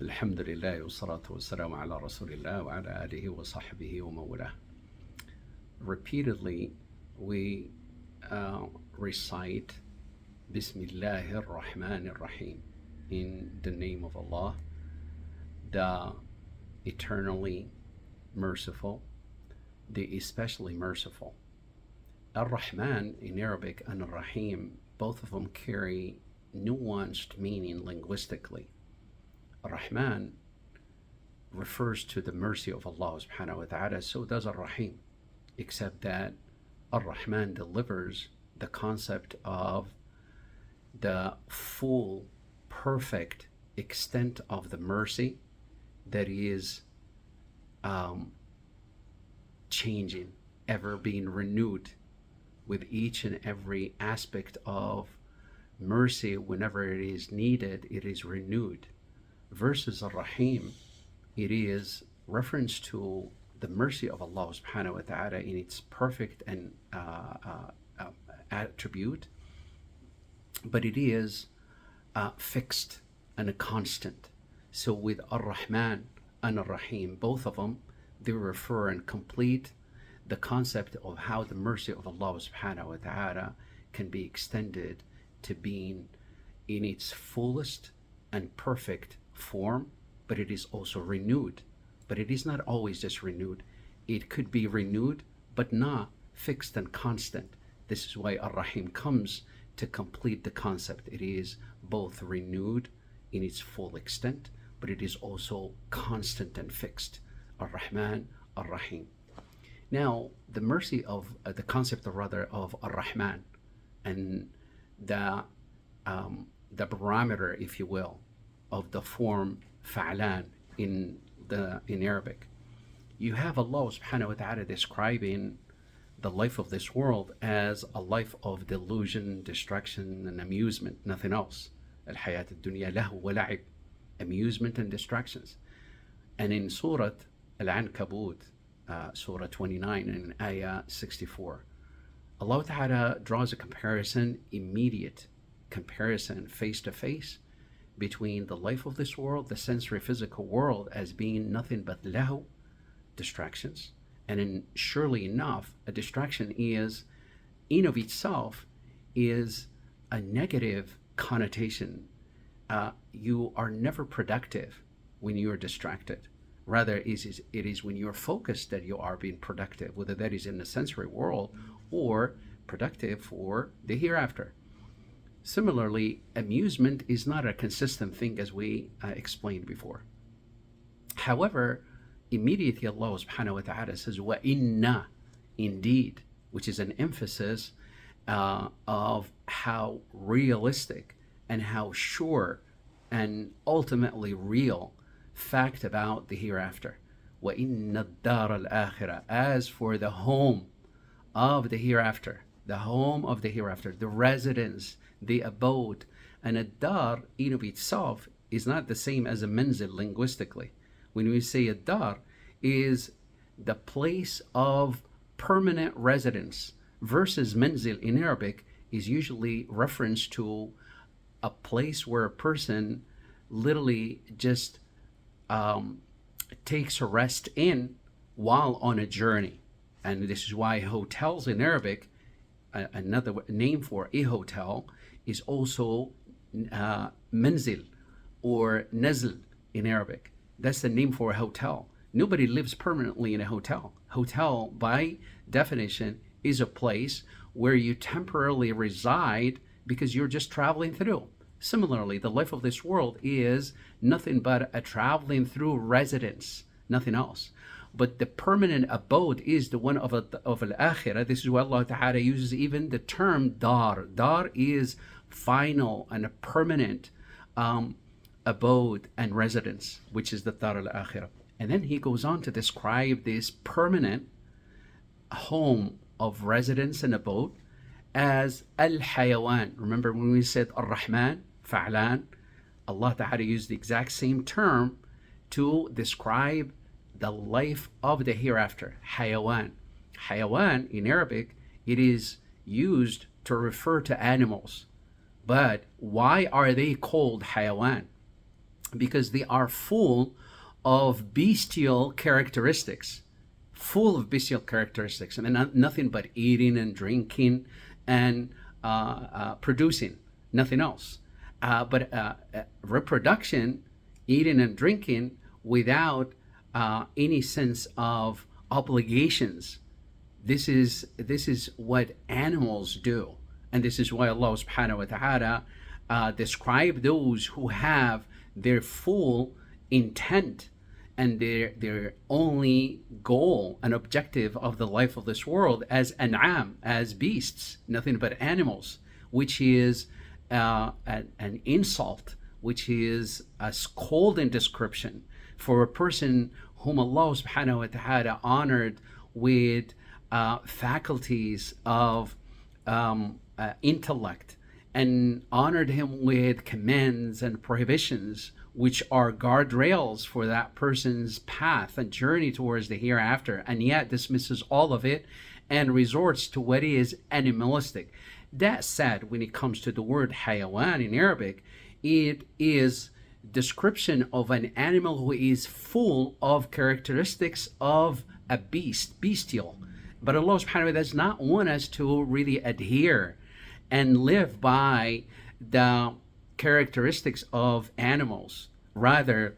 الحمد لله والصلاة والسلام على رسول الله وعلى آله وصحبه ومن Repeatedly, we recite Bismillahir Rahmanir Rahim, in the name of Allah, the eternally merciful, the especially merciful. Ar-Rahman in Arabic and Ar-Rahim, both of them carry nuanced meaning linguistically. Ar-Rahman refers to the mercy of Allah subhanahu wa ta'ala, so does Ar-Rahim, except that Ar-Rahman delivers the concept of the full, perfect extent of the mercy that is changing, ever being renewed with each and every aspect of mercy. Whenever it is needed, it is renewed. Versus Ar-Rahim, it is reference to the mercy of Allah subhanahu wa ta'ala in its perfect and attribute, but it is fixed and a constant. So with Ar-Rahman and Ar-Rahim, both of them, they refer and complete the concept of how the mercy of Allah subhanahu wa ta'ala can be extended to being in its fullest and perfect form, but it is also renewed. But it is not always just renewed. It could be renewed, but not fixed and constant. This is why Ar-Rahim comes to complete the concept. It is both renewed in its full extent, but it is also constant and fixed. Ar-Rahman, Ar-Rahim. Now, the mercy of the concept, of Ar-Rahman, and the barometer, if you will, of the form fa'lan in Arabic. You have Allah subhanahu wa ta'ala describing the life of this world as a life of delusion, distraction, and amusement, nothing else. Al-hayat al-dunya lahu wa la'ib, amusement and distractions. And in Surah Al-Ankabut, Surah 29 and Ayah 64, Allah ta'ala draws a comparison, immediate comparison, face to face, between the life of this world, the sensory physical world, as being nothing but lahu, distractions. And surely enough, a distraction is, in of itself, is a negative connotation. You are never productive when you are distracted. Rather, it is when you are focused that you are being productive, whether that is in the sensory world or productive for the hereafter. Similarly, amusement is not a consistent thing, as we explained before. However, immediately Allah subhanahu wa ta'ala says, wa inna, indeed, which is an emphasis of how realistic and how sure and ultimately real fact about the hereafter. Wa inna dar al-akhirah, as for the home of the hereafter, the home of the hereafter, the residence, the abode. And a dar in of itself is not the same as a manzil linguistically. When we say a dar, is the place of permanent residence, versus manzil in Arabic is usually reference to a place where a person literally just takes a rest in while on a journey. And this is why hotels in Arabic, another name for a hotel, is also manzil or nazl in Arabic. That's the name for a hotel. Nobody lives permanently in a hotel. Hotel, by definition, is a place where you temporarily reside because you're just traveling through. Similarly, the life of this world is nothing but a traveling through residence, nothing else. But the permanent abode is the one of al-akhirah. This is why Allah Ta'ala uses even the term dar. Dar is final and a permanent abode and residence, which is the dar al-akhirah. And then he goes on to describe this permanent home of residence and abode as al-hayawan. Remember when we said ar-Rahman, fa'lan, Allah Ta'ala used the exact same term to describe the life of the hereafter, hayawan. Hayawan in Arabic, it is used to refer to animals. But why are they called hayawan? because they are full of bestial characteristics, full of bestial characteristics. I mean, nothing but eating and drinking and producing, nothing else. But reproduction, eating and drinking without any sense of obligations. This is what animals do, and this is why Allah subhanahu wa ta'ala described those who have their full intent and their only goal and objective of the life of this world as an'am, as beasts, nothing but animals, which is an insult, which is a scolding description for a person whom Allah subhanahu wa ta'ala honored with faculties of intellect, and honored him with commands and prohibitions, which are guardrails for that person's path and journey towards the hereafter, and yet dismisses all of it and resorts to what is animalistic. That said, when it comes to the word hayawan in Arabic, it is description of an animal who is full of characteristics of a beast, bestial. But Allah subhanahu wa ta'ala does not want us to really adhere and live by the characteristics of animals. Rather,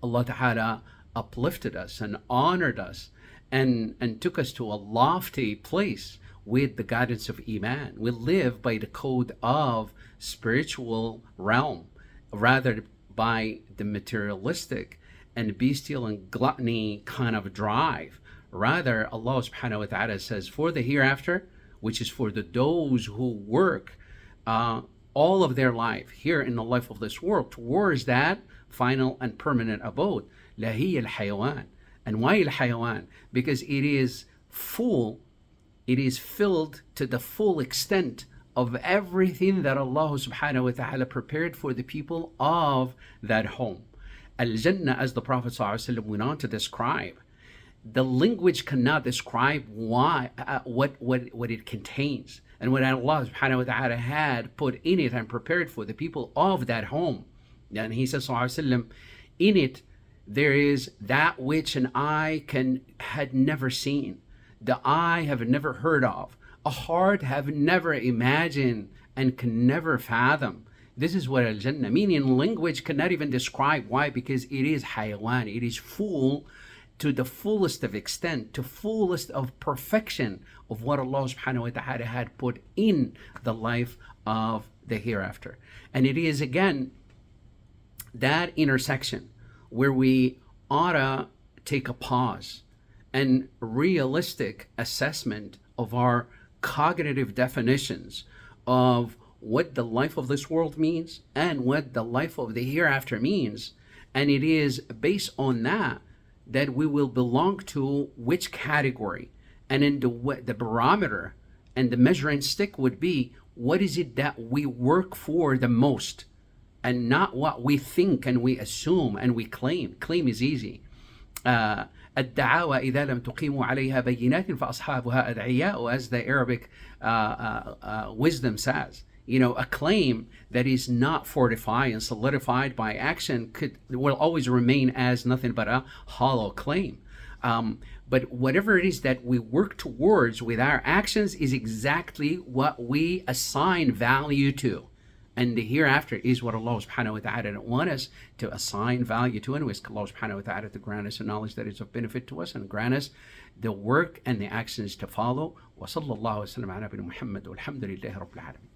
Allah ta'ala uplifted us and honored us and took us to a lofty place with the guidance of Iman. We live by the code of spiritual realm, rather by the materialistic and bestial and gluttony kind of drive. Rather, Allah subhanahu wa ta'ala says, for the hereafter, which is for those who work all of their life here in the life of this world towards that final and permanent abode. Lahi al-hayawan. And why al-hayawan? Because it is full, it is filled to the full extent of everything that Allah subhanahu wa ta'ala prepared for the people of that home. Al-Jannah, as the Prophet ﷺ went on to describe, the language cannot describe why what it contains and what Allah subhanahu wa ta'ala had put in it and prepared for the people of that home. And he says, sallallahu in it there is that which an eye had never seen, the eye have never heard of, a heart have never imagined and can never fathom. This is what al-Jannah, meaning language cannot even describe. Why? Because it is hayawan, it is full to the fullest of extent, to fullest of perfection of what Allah subhanahu wa ta'ala had put in the life of the hereafter. And it is again that intersection where we ought to take a pause and realistic assessment of our cognitive definitions of what the life of this world means and what the life of the hereafter means. And it is based on that we will belong to which category, and in the barometer and the measuring stick would be what is it that we work for the most, and not what we think and we assume and we claim. Claim is easy. الدعاوى إذا لم تقيموا عليها بينات فأصحابها أدعياء, as the Arabic wisdom says. You know, a claim that is not fortified and solidified by action will always remain as nothing but a hollow claim. But whatever it is that we work towards with our actions is exactly what we assign value to. And the hereafter is what Allah subhanahu wa ta'ala wants us to assign value to. And we ask Allah subhanahu wa ta'ala to grant us a knowledge that is of benefit to us and grant us the work and the actions to follow. Wa sallallahu wa sallam ala nabiyina Muhammad walhamdulillahi rabbil alamin.